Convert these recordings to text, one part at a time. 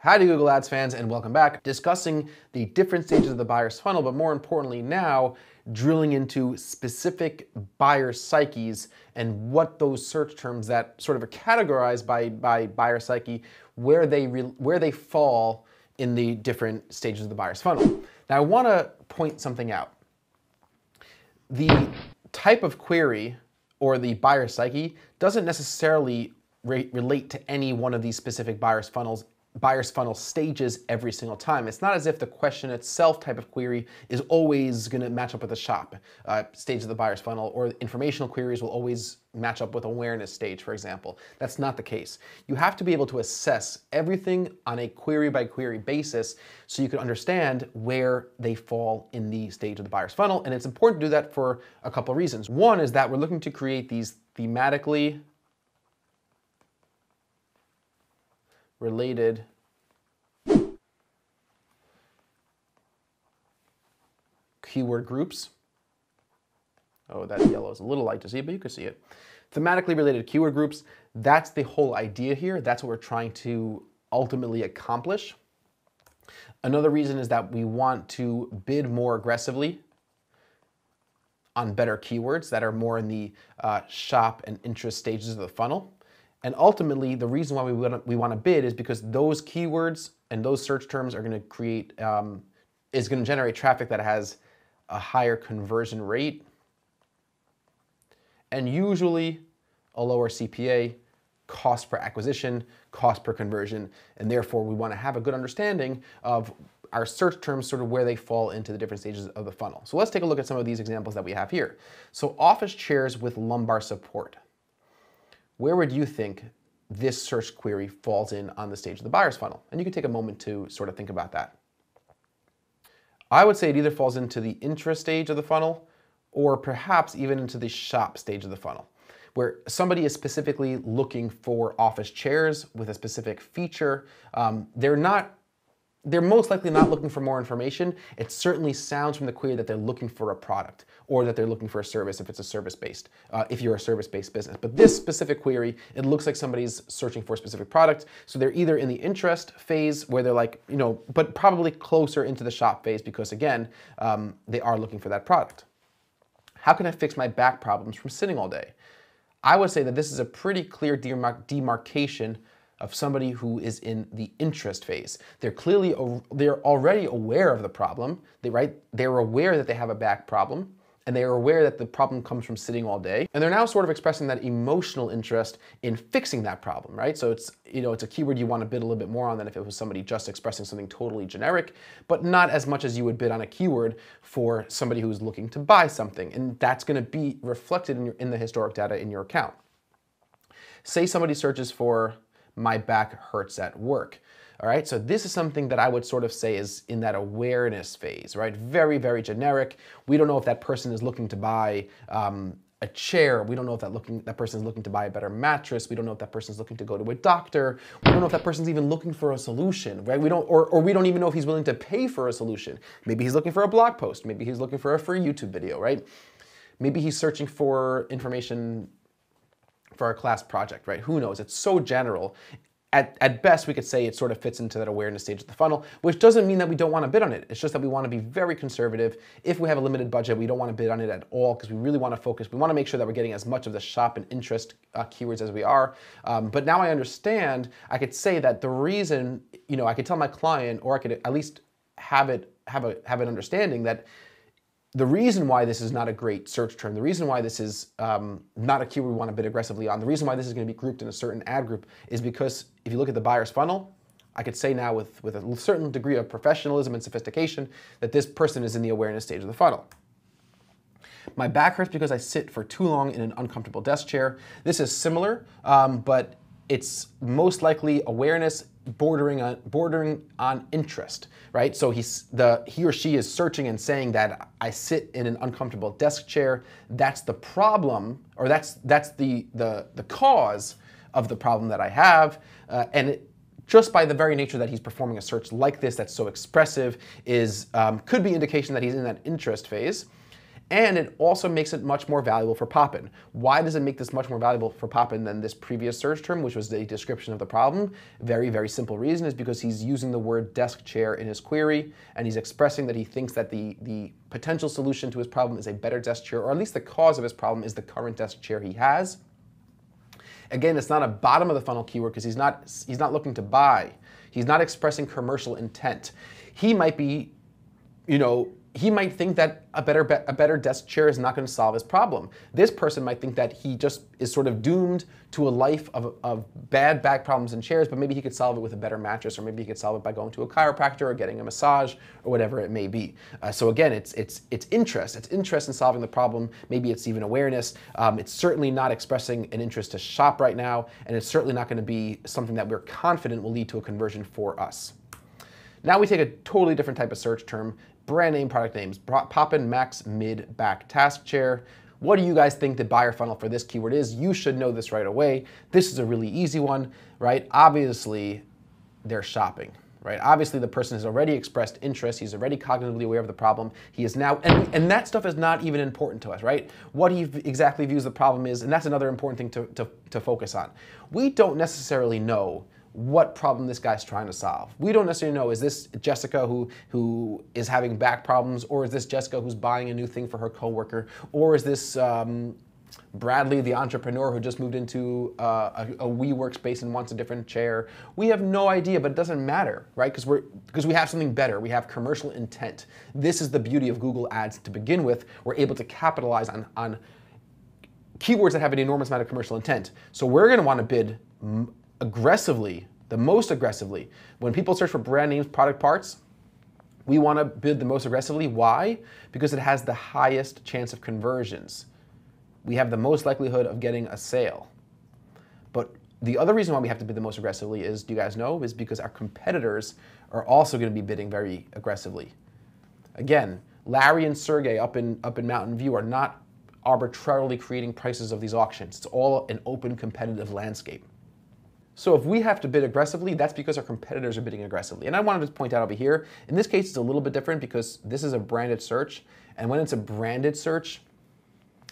Howdy Google Ads fans, and welcome back. Discussing the different stages of the buyer's funnel, but more importantly now, drilling into specific buyer psyches and what those search terms that sort of are categorized by buyer psyche, where they fall in the different stages of the buyer's funnel. Now I want to point something out. The type of query or the buyer psyche doesn't necessarily relate to any one of these specific buyer's funnel stages every single time. It's not as if the question itself type of query is always going to match up with the shop stage of the buyer's funnel, or informational queries will always match up with awareness stage, for example. That's not the case. You have to be able to assess everything on a query by query basis so you can understand where they fall in the stage of the buyer's funnel. And it's important to do that for a couple of reasons. One is that we're looking to create these thematically related keyword groups. Oh, that yellow is a little light to see, but you can see it. Thematically related keyword groups, that's the whole idea here. That's what we're trying to ultimately accomplish. Another reason is that we want to bid more aggressively on better keywords that are more in the shop and interest stages of the funnel. And ultimately, the reason why we want to bid is because those keywords and those search terms are going to create, is going to generate traffic that has a higher conversion rate and usually a lower CPA, cost per acquisition, cost per conversion, and therefore we want to have a good understanding of our search terms, sort of where they fall into the different stages of the funnel. So let's take a look at some of these examples that we have here. So office chairs with lumbar support. Where would you think this search query falls in on the stage of the buyer's funnel? And you can take a moment to sort of think about that. I would say it either falls into the interest stage of the funnel or perhaps even into the shop stage of the funnel, where somebody is specifically looking for office chairs with a specific feature. They're most likely not looking for more information. It certainly sounds from the query that they're looking for a product or that they're looking for a service if it's a service-based, if you're a service-based business. But this specific query, it looks like somebody's searching for a specific product. So they're either in the interest phase where they're like, but probably closer into the shop phase because again, they are looking for that product. How can I fix my back problems from sitting all day? I would say that this is a pretty clear demarcation of somebody who is in the interest phase. They're already aware of the problem. They're aware that they have a back problem, and they are aware that the problem comes from sitting all day. And they're now sort of expressing that emotional interest in fixing that problem, right? So it's a keyword you want to bid a little bit more on than if it was somebody just expressing something totally generic, but not as much as you would bid on a keyword for somebody who's looking to buy something. And that's going to be reflected in the historic data in your account. Say somebody searches for "my back hurts at work." All right, so this is something that I would sort of say is in that awareness phase, right? Very, very generic. We don't know if that person is looking to buy a chair. We don't know if that person is looking to buy a better mattress. We don't know if that person is looking to go to a doctor. We don't know if that person's even looking for a solution, right? We don't even know if he's willing to pay for a solution. Maybe he's looking for a blog post. Maybe he's looking for a free YouTube video, right? Maybe he's searching for information for a class project, right? Who knows? It's so general. At best, we could say it sort of fits into that awareness stage of the funnel, which doesn't mean that we don't want to bid on it. It's just that we want to be very conservative. If we have a limited budget, we don't want to bid on it at all because we really want to focus. We want to make sure that we're getting as much of the shop and interest keywords as we are. But now I understand, I could say that the reason, I could tell my client, or I could at least have an understanding that the reason why this is not a great search term, the reason why this is not a keyword we want to bid aggressively on, the reason why this is going to be grouped in a certain ad group is because if you look at the buyer's funnel, I could say now with a certain degree of professionalism and sophistication that this person is in the awareness stage of the funnel. My back hurts because I sit for too long in an uncomfortable desk chair. This is similar, but it's most likely awareness bordering on interest, right? So he or she is searching and saying that I sit in an uncomfortable desk chair. That's the problem, or that's the cause of the problem that I have, just by the very nature that he's performing a search like this that's so expressive could be indication that he's in that interest phase. And it also makes it much more valuable for Poppin. Why does it make this much more valuable for Poppin than this previous search term, which was the description of the problem? Very, very simple reason is because he's using the word desk chair in his query, and he's expressing that he thinks that the potential solution to his problem is a better desk chair, or at least the cause of his problem is the current desk chair he has. Again, it's not a bottom of the funnel keyword because he's not looking to buy. He's not expressing commercial intent. He might be, he might think that a better desk chair is not going to solve his problem. This person might think that he just is sort of doomed to a life of bad back problems and chairs, but maybe he could solve it with a better mattress, or maybe he could solve it by going to a chiropractor or getting a massage or whatever it may be. So again, it's interest. It's interest in solving the problem. Maybe it's even awareness. It's certainly not expressing an interest to shop right now, and it's certainly not going to be something that we're confident will lead to a conversion for us. Now we take a totally different type of search term, brand name, product names, Poppin Max Mid Back Task Chair. What do you guys think the buyer funnel for this keyword is? You should know this right away. This is a really easy one, right? Obviously, they're shopping, right? Obviously, the person has already expressed interest. He's already cognitively aware of the problem. He is now, and that stuff is not even important to us, right? What he exactly views the problem is, and that's another important thing to focus on. We don't necessarily know what problem this guy's trying to solve. We don't necessarily know, is this Jessica who is having back problems, or is this Jessica who's buying a new thing for her coworker, or is this Bradley, the entrepreneur who just moved into a WeWork space and wants a different chair. We have no idea, but it doesn't matter, right? Because we have something better. We have commercial intent. This is the beauty of Google Ads to begin with. We're able to capitalize on keywords that have an enormous amount of commercial intent. So we're going to want to bid aggressively, the most aggressively. When people search for brand names, product parts, we want to bid the most aggressively. Why? Because it has the highest chance of conversions. We have the most likelihood of getting a sale. But the other reason why we have to bid the most aggressively is, do you guys know, is because our competitors are also going to be bidding very aggressively. Again, Larry and Sergey up in Mountain View are not arbitrarily creating prices of these auctions. It's all an open competitive landscape. So if we have to bid aggressively, that's because our competitors are bidding aggressively. And I wanted to point out over here, in this case, it's a little bit different because this is a branded search. And when it's a branded search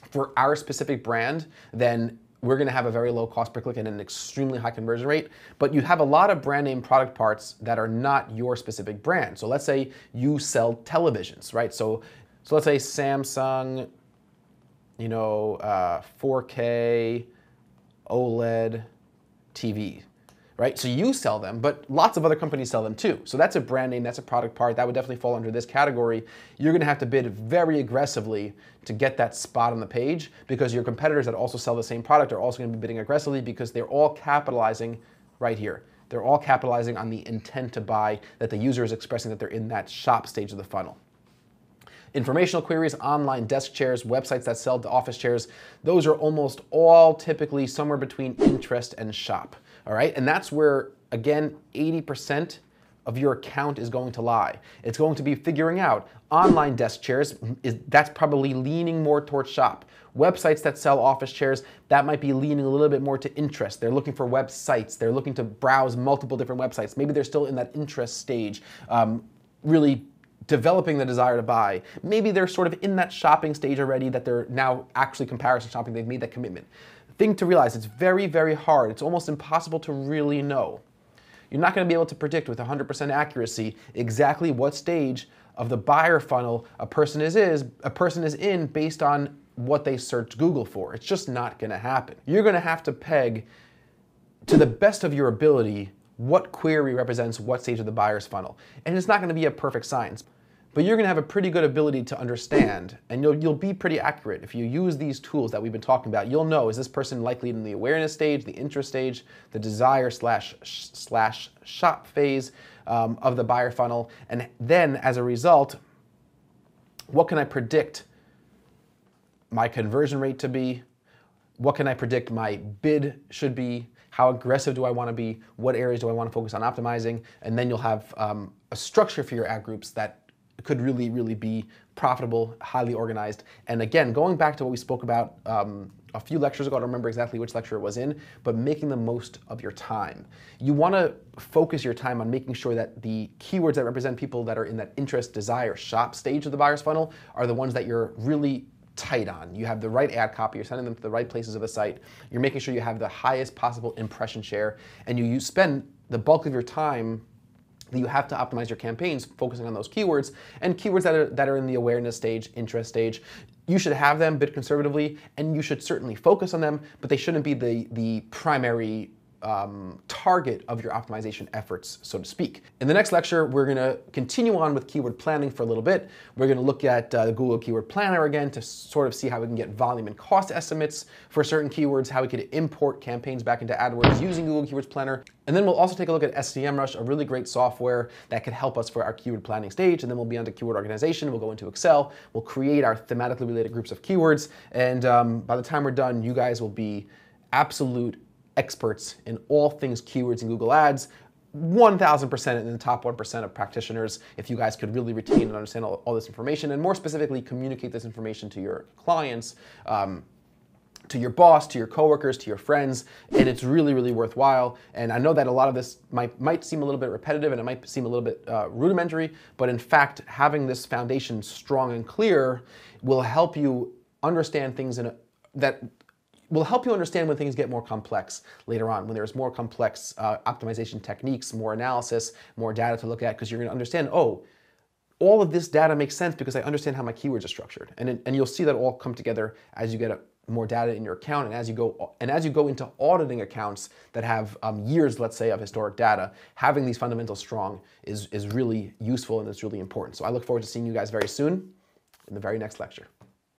for our specific brand, then we're going to have a very low cost per click and an extremely high conversion rate. But you have a lot of brand name product parts that are not your specific brand. So let's say you sell televisions, right? So let's say Samsung, 4K OLED TV, right? So you sell them, but lots of other companies sell them too. So that's a brand name, that's a product part, that would definitely fall under this category. You're gonna have to bid very aggressively to get that spot on the page, because your competitors that also sell the same product are also gonna be bidding aggressively, because they're all capitalizing right here. They're all capitalizing on the intent to buy that the user is expressing, that they're in that shop stage of the funnel. Informational queries, online desk chairs, websites that sell office chairs, those are almost all typically somewhere between interest and shop, all right? And that's where, again, 80% of your account is going to lie. It's going to be figuring out online desk chairs, that's probably leaning more towards shop. Websites that sell office chairs, that might be leaning a little bit more to interest. They're looking for websites. They're looking to browse multiple different websites. Maybe they're still in that interest stage, really developing the desire to buy. Maybe they're sort of in that shopping stage already, that they're now actually comparison shopping. They've made that commitment. Thing to realize, it's very, very hard. It's almost impossible to really know. You're not going to be able to predict with 100% accuracy exactly what stage of the buyer funnel a person is in based on what they searched Google for. It's just not going to happen. You're going to have to peg, to the best of your ability, what query represents what stage of the buyer's funnel. And it's not going to be a perfect science, but you're going to have a pretty good ability to understand, and you'll be pretty accurate. If you use these tools that we've been talking about, you'll know, is this person likely in the awareness stage, the interest stage, the desire slash shop phase of the buyer funnel, and then as a result, what can I predict my conversion rate to be? What can I predict my bid should be? How aggressive do I want to be? What areas do I want to focus on optimizing? And then you'll have a structure for your ad groups that could really, really be profitable, highly organized. And again, going back to what we spoke about a few lectures ago, I don't remember exactly which lecture it was in, but making the most of your time. You want to focus your time on making sure that the keywords that represent people that are in that interest, desire, shop stage of the buyer's funnel are the ones that you're really tight on. You have the right ad copy, you're sending them to the right places of the site, you're making sure you have the highest possible impression share, and you spend the bulk of your time that you have to optimize your campaigns focusing on those keywords, and keywords that are in the awareness stage, interest stage. You should have them bid conservatively, and you should certainly focus on them, but they shouldn't be the primary target of your optimization efforts, so to speak. In the next lecture, we're going to continue on with keyword planning for a little bit. We're going to look at the Google Keyword Planner again to sort of see how we can get volume and cost estimates for certain keywords, how we could import campaigns back into AdWords using Google Keywords Planner. And then we'll also take a look at SEMrush, a really great software that could help us for our keyword planning stage. And then we'll be on to keyword organization. We'll go into Excel. We'll create our thematically related groups of keywords. And by the time we're done, you guys will be absolute experts in all things keywords in Google Ads, 1,000% in the top 1% of practitioners, if you guys could really retain and understand all this information, and more specifically communicate this information to your clients, to your boss, to your coworkers, to your friends, and it's really, really worthwhile. And I know that a lot of this might seem a little bit repetitive and it might seem a little bit rudimentary, but in fact, having this foundation strong and clear will help you understand things will help you understand when things get more complex later on, when there's more complex optimization techniques, more analysis, more data to look at, because you're going to understand, oh, all of this data makes sense because I understand how my keywords are structured. And you'll see that all come together as you get more data in your account, and as you go into auditing accounts that have years, let's say, of historic data. Having these fundamentals strong is really useful and it's really important. So I look forward to seeing you guys very soon in the very next lecture.